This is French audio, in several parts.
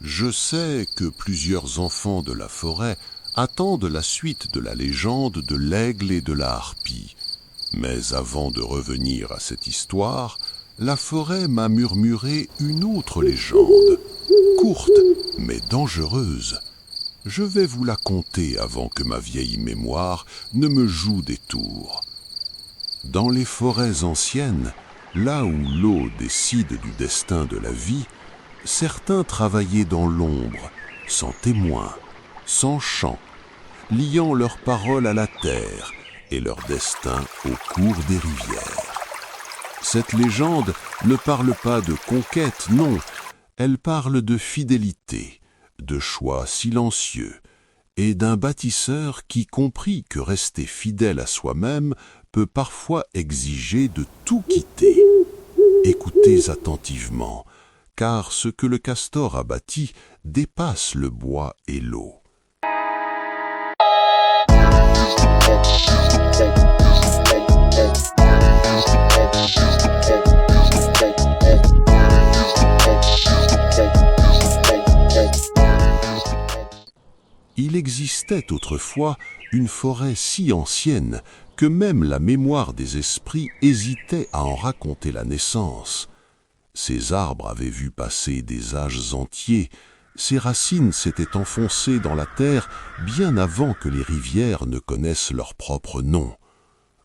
Je sais que plusieurs enfants de la forêt attendent la suite de la légende de l'aigle et de la harpie. Mais avant de revenir à cette histoire, la forêt m'a murmuré une autre légende, courte mais dangereuse. Je vais vous la conter avant que ma vieille mémoire ne me joue des tours. Dans les forêts anciennes, là où l'eau décide du destin de la vie, certains travaillaient dans l'ombre, sans témoins, sans chant, liant leurs paroles à la terre et leur destin au cours des rivières. Cette légende ne parle pas de conquête, non, elle parle de fidélité, de choix silencieux et d'un bâtisseur qui comprit que rester fidèle à soi-même peut parfois exiger de tout quitter. Écoutez attentivement, car ce que le castor a bâti dépasse le bois et l'eau. Il existait autrefois une forêt si ancienne que même la mémoire des esprits hésitait à en raconter la naissance. Ces arbres avaient vu passer des âges entiers, ces racines s'étaient enfoncées dans la terre bien avant que les rivières ne connaissent leur propre nom.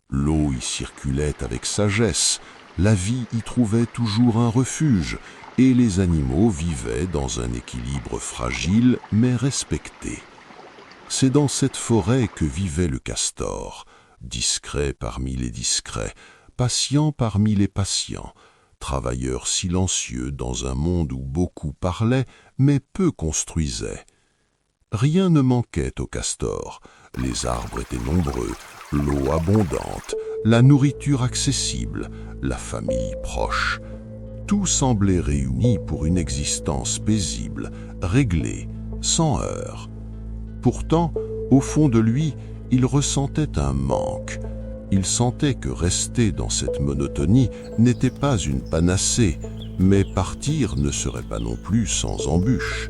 L'eau y circulait avec sagesse, la vie y trouvait toujours un refuge, et les animaux vivaient dans un équilibre fragile mais respecté. C'est dans cette forêt que vivait le castor, discret parmi les discrets, patient parmi les patients, travailleur silencieux dans un monde où beaucoup parlaient mais peu construisaient. Rien ne manquait au castor, les arbres étaient nombreux, l'eau abondante, la nourriture accessible, la famille proche. Tout semblait réuni pour une existence paisible, réglée, sans heurts. Pourtant, au fond de lui, il ressentait un manque. Il sentait que rester dans cette monotonie n'était pas une panacée, mais partir ne serait pas non plus sans embûches.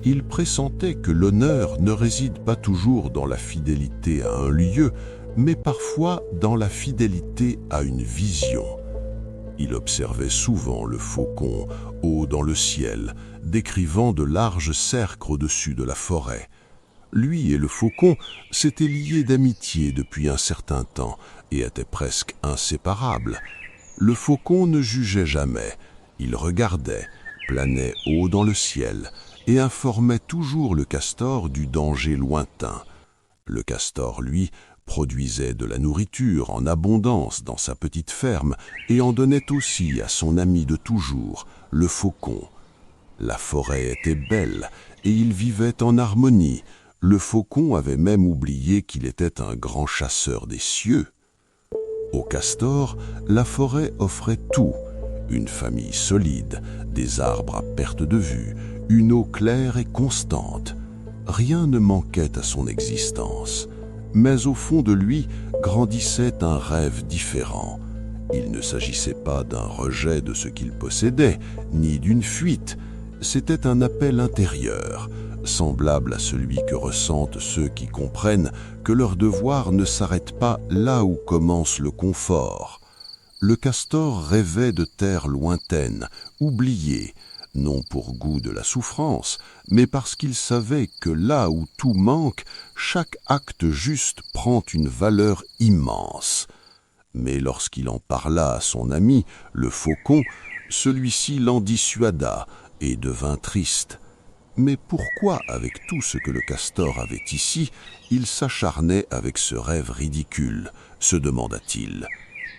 Il pressentait que l'honneur ne réside pas toujours dans la fidélité à un lieu, mais parfois dans la fidélité à une vision. Il observait souvent le faucon, haut dans le ciel, décrivant de larges cercles au-dessus de la forêt. Lui et le faucon s'étaient liés d'amitié depuis un certain temps et étaient presque inséparables. Le faucon ne jugeait jamais, il regardait, planait haut dans le ciel et informait toujours le castor du danger lointain. Le castor, lui, produisait de la nourriture en abondance dans sa petite ferme et en donnait aussi à son ami de toujours, le faucon. La forêt était belle et ils vivaient en harmonie. Le faucon avait même oublié qu'il était un grand chasseur des cieux. Au castor, la forêt offrait tout, une famille solide, des arbres à perte de vue, une eau claire et constante. Rien ne manquait à son existence, mais au fond de lui grandissait un rêve différent. Il ne s'agissait pas d'un rejet de ce qu'il possédait, ni d'une fuite, c'était un appel intérieur, semblable à celui que ressentent ceux qui comprennent que leur devoir ne s'arrête pas là où commence le confort. Le castor rêvait de terres lointaines, oubliées, non pour goût de la souffrance, mais parce qu'il savait que là où tout manque, chaque acte juste prend une valeur immense. Mais lorsqu'il en parla à son ami, le faucon, celui-ci l'en dissuada et devint triste. Mais pourquoi, avec tout ce que le castor avait ici, il s'acharnait avec ce rêve ridicule, se demanda-t-il.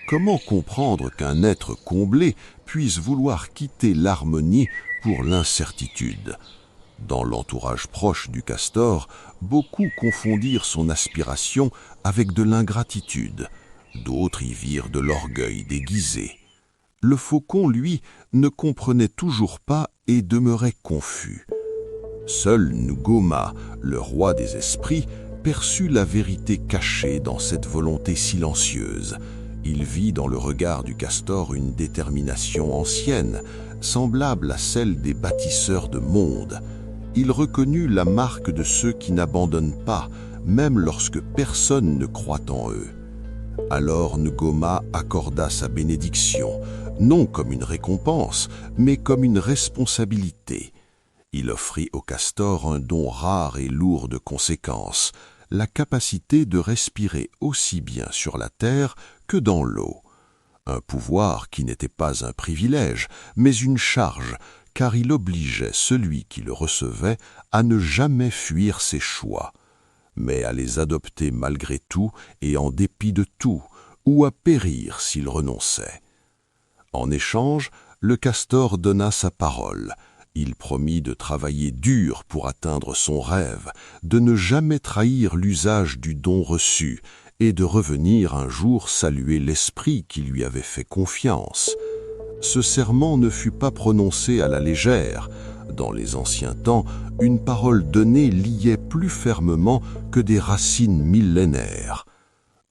Comment comprendre qu'un être comblé puisse vouloir quitter l'harmonie pour l'incertitude? Dans l'entourage proche du castor, beaucoup confondirent son aspiration avec de l'ingratitude. D'autres y virent de l'orgueil déguisé. Le faucon, lui, ne comprenait toujours pas et demeurait confus. Seul Ngoma, le roi des esprits, perçut la vérité cachée dans cette volonté silencieuse. Il vit dans le regard du castor une détermination ancienne, semblable à celle des bâtisseurs de mondes. il reconnut la marque de ceux qui n'abandonnent pas, même lorsque personne ne croit en eux. Alors Ngoma accorda sa bénédiction, non comme une récompense, mais comme une responsabilité. Il offrit au castor un don rare et lourd de conséquences, la capacité de respirer aussi bien sur la terre que dans l'eau. Un pouvoir qui n'était pas un privilège, mais une charge, car il obligeait celui qui le recevait à ne jamais fuir ses choix, mais à les adopter malgré tout et en dépit de tout, ou à périr s'il renonçait. En échange, le castor donna sa parole. Il promit de travailler dur pour atteindre son rêve, de ne jamais trahir l'usage du don reçu et de revenir un jour saluer l'esprit qui lui avait fait confiance. Ce serment ne fut pas prononcé à la légère. Dans les anciens temps, une parole donnée liait plus fermement que des racines millénaires.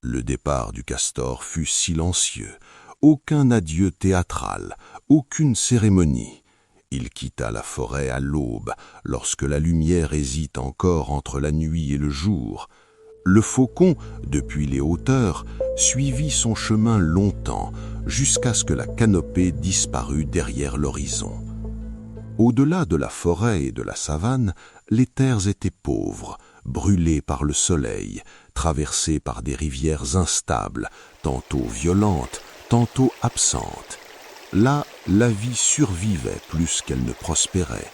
Le départ du castor fut silencieux, aucun adieu théâtral, aucune cérémonie. Il quitta la forêt à l'aube, lorsque la lumière hésite encore entre la nuit et le jour. Le faucon, depuis les hauteurs, suivit son chemin longtemps, jusqu'à ce que la canopée disparût derrière l'horizon. Au-delà de la forêt et de la savane, les terres étaient pauvres, brûlées par le soleil, traversées par des rivières instables, tantôt violentes, tantôt absentes. Là, la vie survivait plus qu'elle ne prospérait.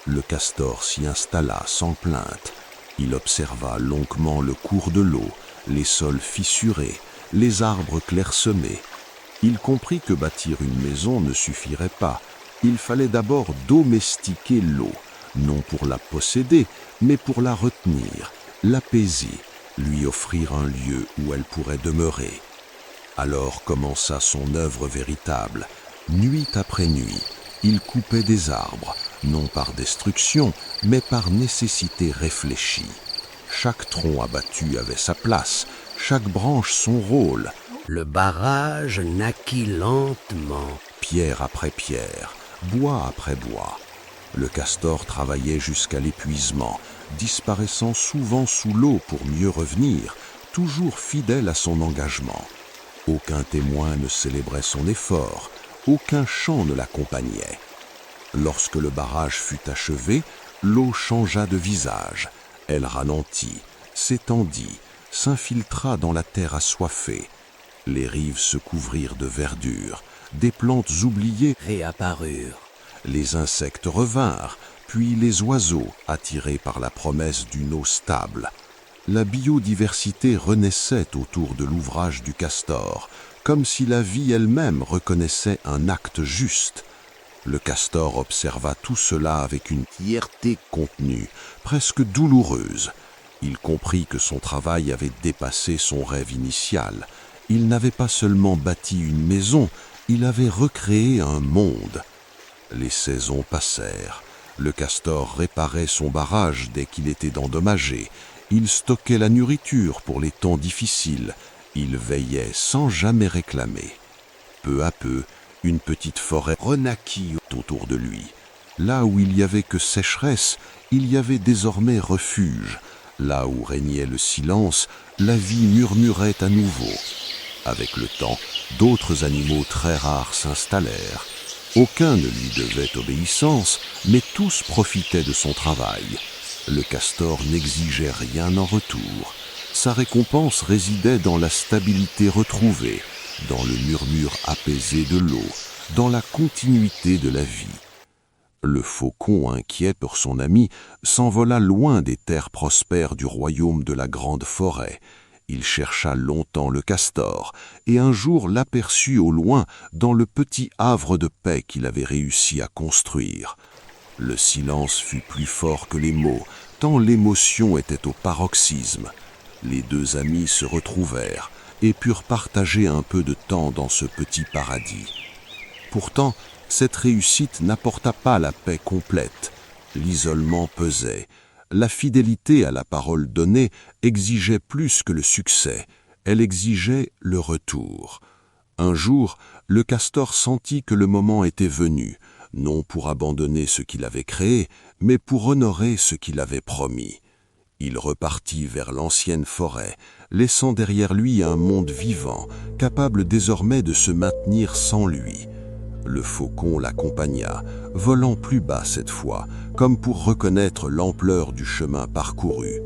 Le castor s'y installa sans plainte. Il observa longuement le cours de l'eau, les sols fissurés, les arbres clairsemés. Il comprit que bâtir une maison ne suffirait pas. Il fallait d'abord domestiquer l'eau, non pour la posséder, mais pour la retenir, l'apaiser, lui offrir un lieu où elle pourrait demeurer. Alors commença son œuvre véritable. Nuit après nuit, il coupait des arbres, non par destruction, mais par nécessité réfléchie. Chaque tronc abattu avait sa place, chaque branche son rôle. Le barrage naquit lentement. Pierre après pierre, bois après bois. Le castor travaillait jusqu'à l'épuisement, disparaissant souvent sous l'eau pour mieux revenir, toujours fidèle à son engagement. Aucun témoin ne célébrait son effort, aucun chant ne l'accompagnait. Lorsque le barrage fut achevé, l'eau changea de visage. Elle ralentit, s'étendit, s'infiltra dans la terre assoiffée. Les rives se couvrirent de verdure, des plantes oubliées Réapparurent. les insectes revinrent, puis les oiseaux, attirés par la promesse d'une eau stable. La biodiversité renaissait autour de l'ouvrage du castor, comme si la vie elle-même reconnaissait un acte juste. Le castor observa tout cela avec une fierté contenue, presque douloureuse. Il comprit que son travail avait dépassé son rêve initial. Il n'avait pas seulement bâti une maison, il avait recréé un monde. Les saisons passèrent. Le castor réparait son barrage dès qu'il était endommagé. Il stockait la nourriture pour les temps difficiles. Il veillait sans jamais réclamer. Peu à peu, une petite forêt renaquit autour de lui. Là où il n'y avait que sécheresse, il y avait désormais refuge. Là où régnait le silence, la vie murmurait à nouveau. Avec le temps, d'autres animaux très rares s'installèrent. Aucun ne lui devait obéissance, mais tous profitaient de son travail. Le castor n'exigeait rien en retour. Sa récompense résidait dans la stabilité retrouvée, dans le murmure apaisé de l'eau, dans la continuité de la vie. Le faucon, inquiet pour son ami, s'envola loin des terres prospères du royaume de la grande forêt. Il chercha longtemps le castor, et un jour l'aperçut au loin dans le petit havre de paix qu'il avait réussi à construire. Le silence fut plus fort que les mots, tant l'émotion était au paroxysme. Les deux amis se retrouvèrent et purent partager un peu de temps dans ce petit paradis. Pourtant, cette réussite n'apporta pas la paix complète. L'isolement pesait. La fidélité à la parole donnée exigeait plus que le succès. Elle exigeait le retour. Un jour, le castor sentit que le moment était venu, non pour abandonner ce qu'il avait créé, mais pour honorer ce qu'il avait promis. Il repartit vers l'ancienne forêt, laissant derrière lui un monde vivant, capable désormais de se maintenir sans lui. Le faucon l'accompagna, volant plus bas cette fois, comme pour reconnaître l'ampleur du chemin parcouru.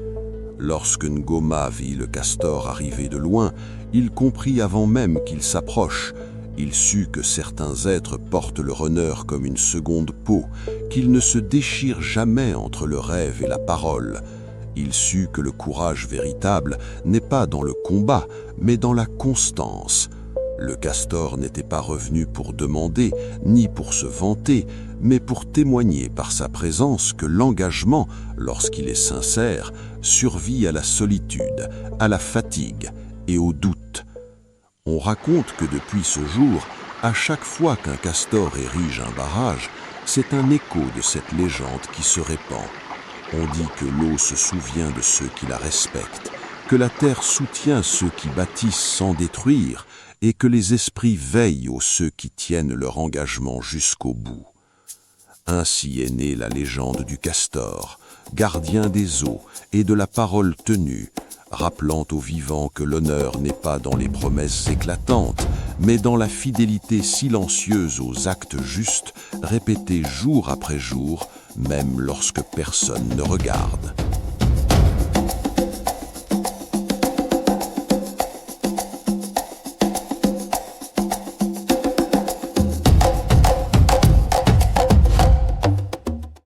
Lorsque Ngoma vit le castor arriver de loin, il comprit avant même qu'il s'approche. Il sut que certains êtres portent leur honneur comme une seconde peau, qu'ils ne se déchirent jamais entre le rêve et la parole. Il sut que le courage véritable n'est pas dans le combat, mais dans la constance. Le castor n'était pas revenu pour demander, ni pour se vanter, mais pour témoigner par sa présence que l'engagement, lorsqu'il est sincère, survit à la solitude, à la fatigue et au doute. On raconte que depuis ce jour, à chaque fois qu'un castor érige un barrage, c'est un écho de cette légende qui se répand. On dit que l'eau se souvient de ceux qui la respectent, que la terre soutient ceux qui bâtissent sans détruire, et que les esprits veillent aux ceux qui tiennent leur engagement jusqu'au bout. Ainsi est née la légende du castor, gardien des eaux et de la parole tenue, rappelant aux vivants que l'honneur n'est pas dans les promesses éclatantes, mais dans la fidélité silencieuse aux actes justes, répétés jour après jour, même lorsque personne ne regarde.